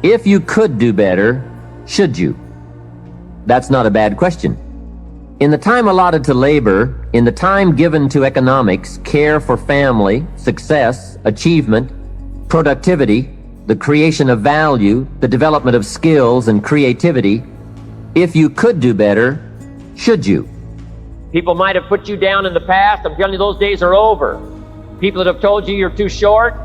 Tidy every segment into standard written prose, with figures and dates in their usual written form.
If you could do better, should you? That's not a bad question. In the time allotted to labor, in the time given to economics, care for family, success, achievement, productivity, the creation of value, the development of skills and creativity, if you could do better, should you? People might have put you down in the past. I'm telling you, those days are over. People that have told you you're too short,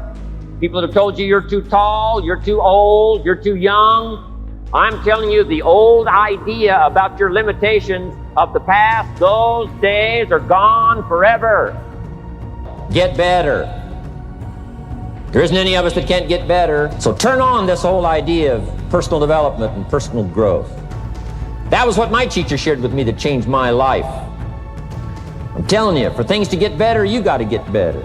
people that have told you you're too tall, you're too old, you're too young. I'm telling you, the old idea about your limitations of the past, those days are gone forever. Get better. There isn't any of us that can't get better. So turn on this whole idea of personal development and personal growth. That was what my teacher shared with me that changed my life. I'm telling you, for things to get better, you got to get better.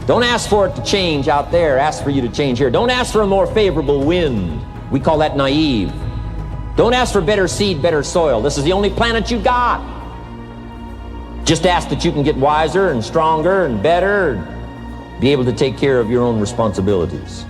Don't ask for it to change out there. Ask for you to change here. Don't ask for a more favorable wind. We call that naive. Don't ask for better seed, better soil. This is the only planet you got. Just ask that you can get wiser and stronger and better and be able to take care of your own responsibilities.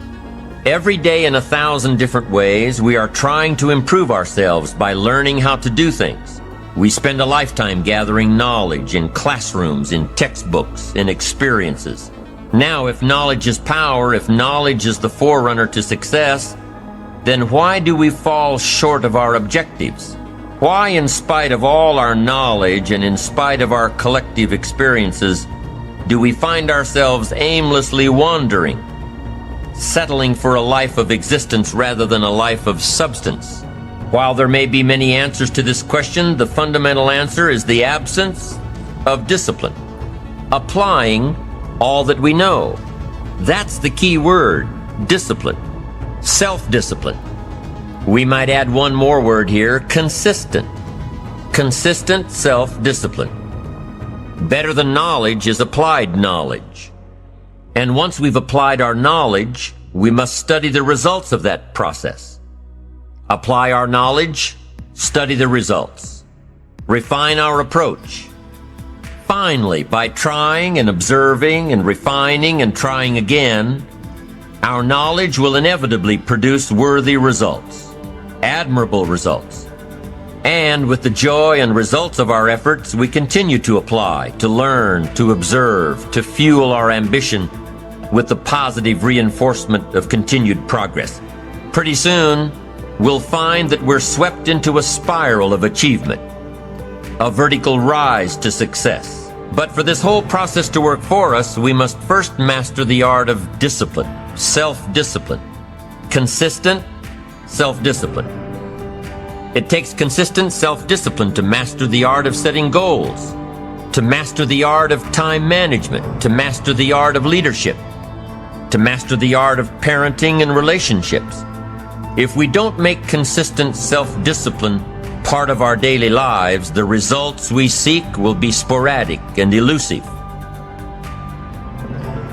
Every day in 1,000 different ways, we are trying to improve ourselves by learning how to do things. We spend a lifetime gathering knowledge in classrooms, in textbooks, in experiences. Now, if knowledge is power, if knowledge is the forerunner to success, then why do we fall short of our objectives? Why, in spite of all our knowledge and in spite of our collective experiences, do we find ourselves aimlessly wandering, settling for a life of existence rather than a life of substance? While there may be many answers to this question, the fundamental answer is the absence of discipline. Applying all that we know. That's the key word, discipline. Self-discipline. We might add one more word here, consistent. Consistent self-discipline. Better than knowledge is applied knowledge. And once we've applied our knowledge, we must study the results of that process. Apply our knowledge, study the results. Refine our approach. Finally, by trying and observing and refining and trying again, our knowledge will inevitably produce worthy results, admirable results. And with the joy and results of our efforts, we continue to apply, to learn, to observe, to fuel our ambition with the positive reinforcement of continued progress. Pretty soon, we'll find that we're swept into a spiral of achievement, a vertical rise to success. But for this whole process to work for us, we must first master the art of discipline. Self-discipline. Consistent self-discipline. It takes consistent self-discipline to master the art of setting goals, to master the art of time management, to master the art of leadership, to master the art of parenting and relationships. If we don't make consistent self-discipline part of our daily lives, the results we seek will be sporadic and elusive.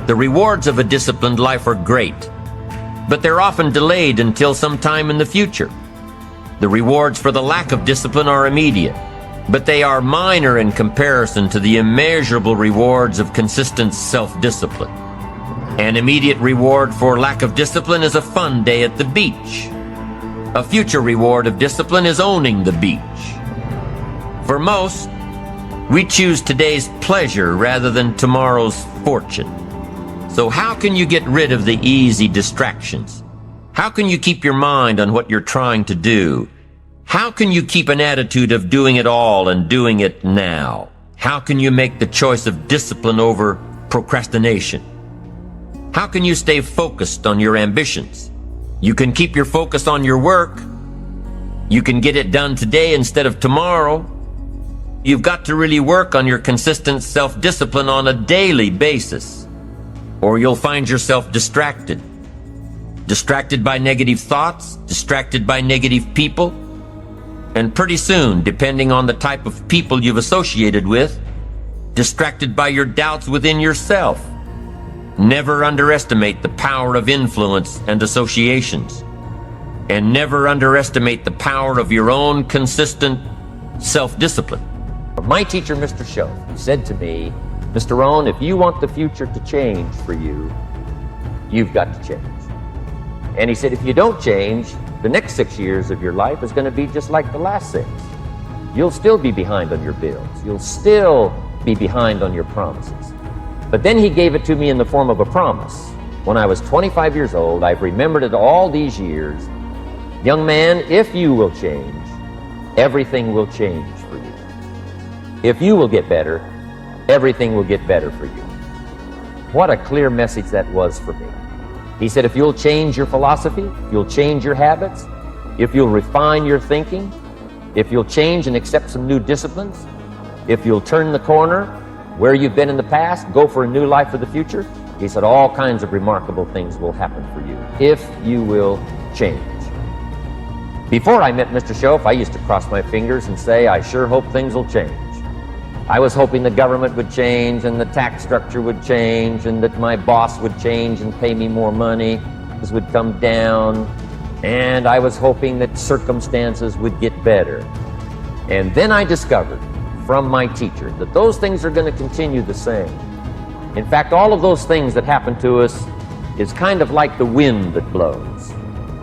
The rewards of a disciplined life are great, but they're often delayed until some time in the future. The rewards for the lack of discipline are immediate, but they are minor in comparison to the immeasurable rewards of consistent self-discipline. An immediate reward for lack of discipline is a fun day at the beach. A future reward of discipline is owning the beach. For most, we choose today's pleasure rather than tomorrow's fortune. So how can you get rid of the easy distractions? How can you keep your mind on what you're trying to do? How can you keep an attitude of doing it all and doing it now? How can you make the choice of discipline over procrastination? How can you stay focused on your ambitions? You can keep your focus on your work. You can get it done today instead of tomorrow. You've got to really work on your consistent self-discipline on a daily basis, or you'll find yourself distracted. Distracted by negative thoughts, distracted by negative people, and pretty soon, depending on the type of people you've associated with, distracted by your doubts within yourself. Never underestimate the power of influence and associations. And never underestimate the power of your own consistent self-discipline. My teacher, Mr. Shelf, said to me, Mr. Rohn, if you want the future to change for you, you've got to change. And he said, if you don't change, the next 6 years of your life is going to be just like the last 6. You'll still be behind on your bills. You'll still be behind on your promises. But then he gave it to me in the form of a promise. When I was 25 years old, I've remembered it all these years. Young man, if you will change, everything will change for you. If you will get better, everything will get better for you. What a clear message that was for me. He said, if you'll change your philosophy, if you'll change your habits, if you'll refine your thinking, if you'll change and accept some new disciplines, if you'll turn the corner where you've been in the past, go for a new life for the future, he said all kinds of remarkable things will happen for you if you will change. Before I met Mr. Shoaff, I used to cross my fingers and say, I sure hope things will change. I was hoping the government would change and the tax structure would change and that my boss would change and pay me more money, this would come down, and I was hoping that circumstances would get better. And then I discovered from my teacher that those things are going to continue the same. In fact, all of those things that happen to us is kind of like the wind that blows.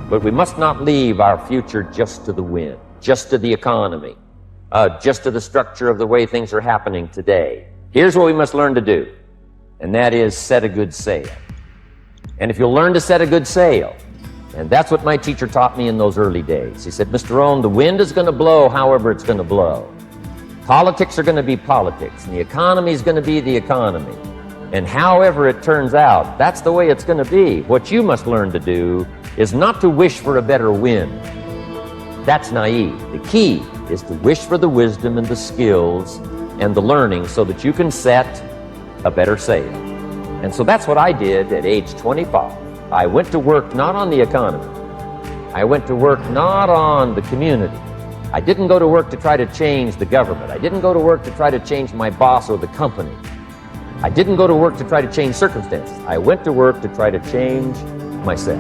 But we must not leave our future just to the wind, just to the economy, just to the structure of the way things are happening today. Here's what we must learn to do, and that is set a good sail. And if you'll learn to set a good sail, and that's what my teacher taught me in those early days. He said, Mr. Rohn, the wind is going to blow however it's going to blow. Politics are going to be politics, and the economy is going to be the economy. And however it turns out, that's the way it's going to be. What you must learn to do is not to wish for a better wind. That's naive. The key is to wish for the wisdom and the skills and the learning so that you can set a better sail. And so that's what I did at age 25. I went to work not on the economy. I went to work not on the community. I didn't go to work to try to change the government. I didn't go to work to try to change my boss or the company. I didn't go to work to try to change circumstances. I went to work to try to change myself.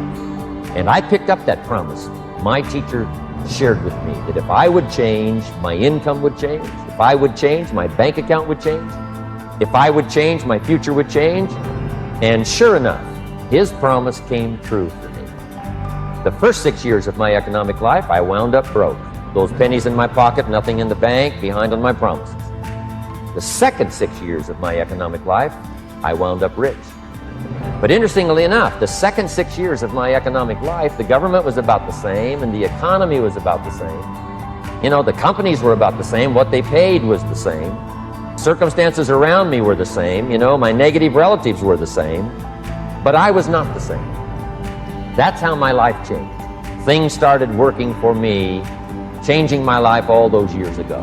And I picked up that promise. My teacher shared with me that if I would change, my income would change. If I would change, my bank account would change. If I would change, my future would change. And sure enough, his promise came true for me. The first 6 years of my economic life, I wound up broke. Those pennies in my pocket, nothing in the bank, behind on my promises. The second 6 years of my economic life, I wound up rich. But interestingly enough, the second 6 years of my economic life, the government was about the same and the economy was about the same. You know, the companies were about the same. What they paid was the same. Circumstances around me were the same. You know, my negative relatives were the same. But I was not the same. That's how my life changed. Things started working for me, changing my life all those years ago.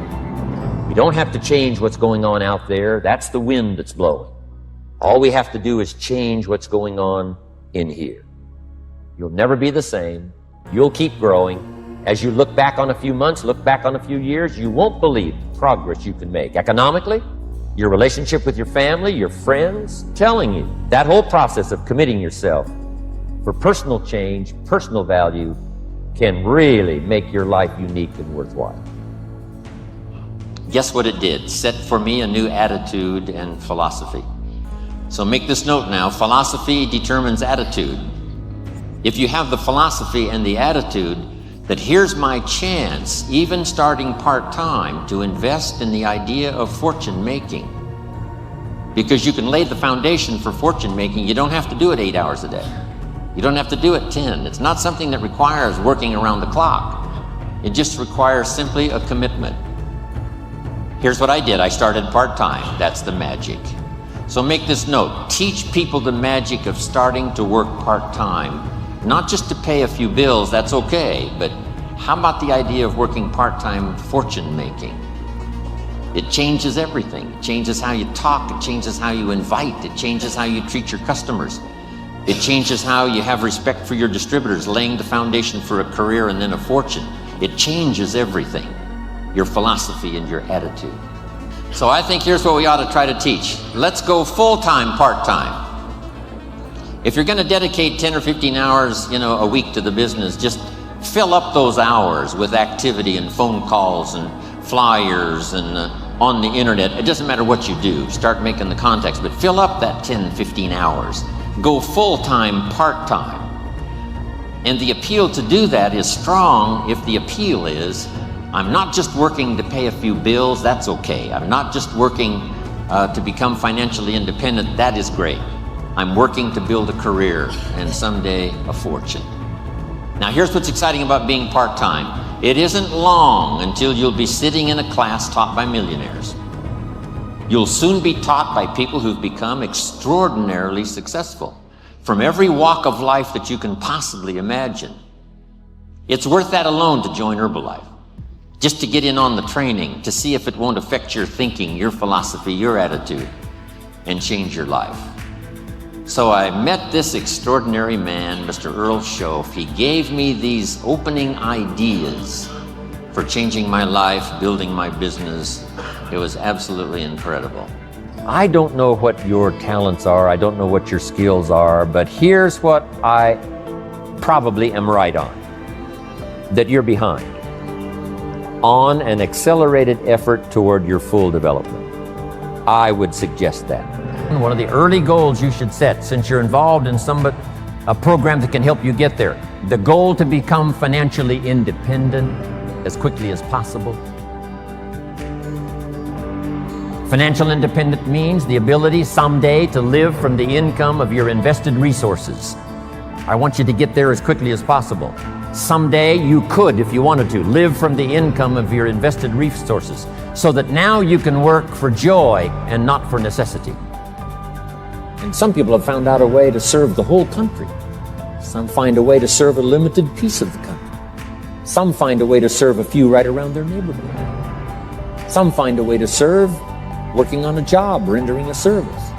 We don't have to change what's going on out there. That's the wind that's blowing. All we have to do is change what's going on in here. You'll never be the same. You'll keep growing. As you look back on a few months, look back on a few years, you won't believe the progress you can make. Economically, your relationship with your family, your friends, telling you that whole process of committing yourself for personal change, personal value, can really make your life unique and worthwhile. Guess what it did? Set for me a new attitude and philosophy. So make this note now, philosophy determines attitude. If you have the philosophy and the attitude that here's my chance, even starting part-time, to invest in the idea of fortune making. Because you can lay the foundation for fortune making, you don't have to do it 8 hours a day. You don't have to do it 10. It's not something that requires working around the clock. It just requires simply a commitment. Here's what I did. I started part-time. That's the magic. So make this note. Teach people the magic of starting to work part-time. Not just to pay a few bills, that's okay, but how about the idea of working part-time fortune making? It changes everything. It changes how you talk. It changes how you invite. It changes how you treat your customers. It changes how you have respect for your distributors, laying the foundation for a career and then a fortune. It changes everything. Your philosophy and your attitude. So I think here's what we ought to try to teach. Let's go full-time, part-time. If you're going to dedicate 10 or 15 hours, a week to the business, just fill up those hours with activity and phone calls and flyers and on the internet. It doesn't matter what you do. Start making the contacts, but fill up that 10, 15 hours. Go full-time, part-time. And the appeal to do that is strong if the appeal is, I'm not just working to pay a few bills, that's okay. I'm not just working to become financially independent, that is great. I'm working to build a career and someday a fortune. Now here's what's exciting about being part-time. It isn't long until you'll be sitting in a class taught by millionaires. You'll soon be taught by people who've become extraordinarily successful from every walk of life that you can possibly imagine. It's worth that alone to join Herbalife, just to get in on the training, to see if it won't affect your thinking, your philosophy, your attitude, and change your life. So I met this extraordinary man, Mr. Earl Shoaff. He gave me these opening ideas for changing my life, building my business. It was absolutely incredible. I don't know what your talents are, I don't know what your skills are, but here's what I probably am right on, that you're behind on an accelerated effort toward your full development. I would suggest that. One of the early goals you should set, since you're involved in a program that can help you get there, the goal to become financially independent as quickly as possible. Financial independence means the ability someday to live from the income of your invested resources. I want you to get there as quickly as possible. Someday you could, if you wanted to, live from the income of your invested resources so that now you can work for joy and not for necessity. And some people have found out a way to serve the whole country. Some find a way to serve a limited piece of the country. Some find a way to serve a few right around their neighborhood. Some find a way to serve working on a job, rendering a service.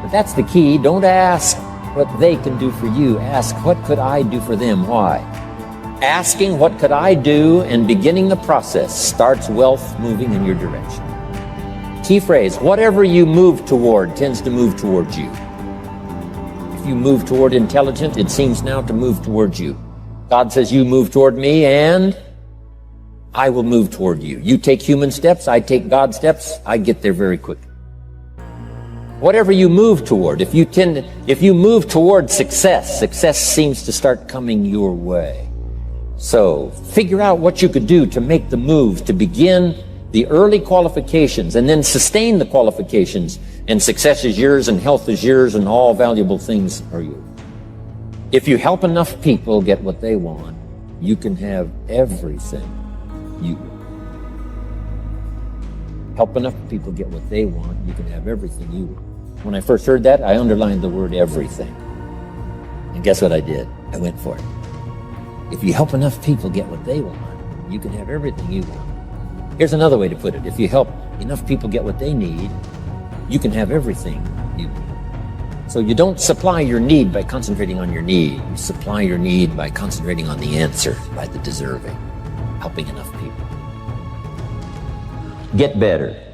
But that's the key. Don't ask what they can do for you. Ask, what could I do for them? Why? Asking, what could I do, and beginning the process starts wealth moving in your direction. Key phrase, whatever you move toward tends to move towards you. If you move toward intelligence, it seems now to move towards you. God says, you move toward me and I will move toward you. You take human steps, I take God steps, I get there very quickly. Whatever you move toward, if you move toward success, success seems to start coming your way. So figure out what you could do to make the move, to begin the early qualifications and then sustain the qualifications, and success is yours and health is yours and all valuable things are yours. If you help enough people get what they want, you can have everything you want. Help enough people get what they want, you can have everything you want. When I first heard that, I underlined the word everything. And guess what I did? I went for it. If you help enough people get what they want, you can have everything you want. Here's another way to put it. If you help enough people get what they need, you can have everything you need. So you don't supply your need by concentrating on your need. You supply your need by concentrating on the answer, by the deserving, helping enough people. Get better.